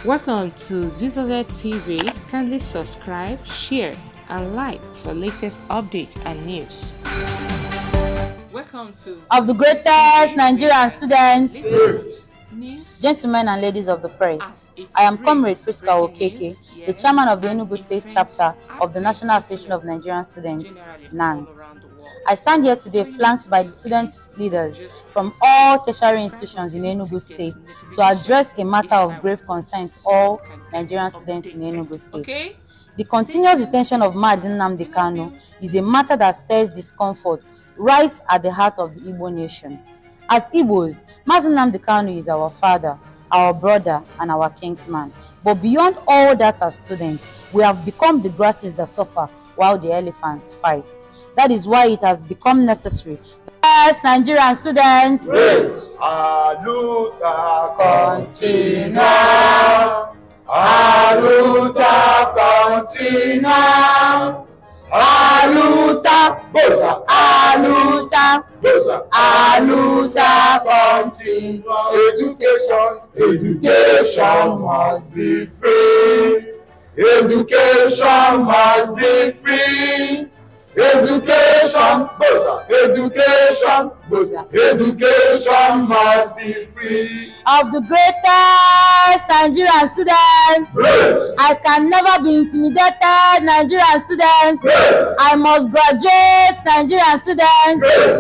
Welcome to Zisodel TV. Kindly subscribe, share, and like for latest updates and news. Welcome to of the greatest Nigerian students, gentlemen and ladies of the press. I am Comrade Priska Okeke, the chairman of the Enugu State chapter of the National Association of Nigerian Students, NANS. I stand here today flanked by the student leaders from all tertiary institutions in Enugu State to address a matter of grave concern to all Nigerian students in Enugu State. The continuous detention of Nnamdi Kanu is a matter that stirs discomfort right at the heart of the Igbo nation. As Igbos, Nnamdi Kanu is our father, our brother, and our kinsman. But beyond all that, as students, we have become the grasses that suffer while the elephants fight. That is why it has become necessary. Yes, Nigerian students. Praise Aluta continua. Aluta continua. Aluta bosa. Aluta bosa. Aluta continua. Education must be free. Education must be free. Education, bosa. Education, bosa. Education must be free. Of the greatest Nigerian students, Praise. I can never be intimidated, Nigerian students. Praise. I must graduate, Nigerian students. Praise.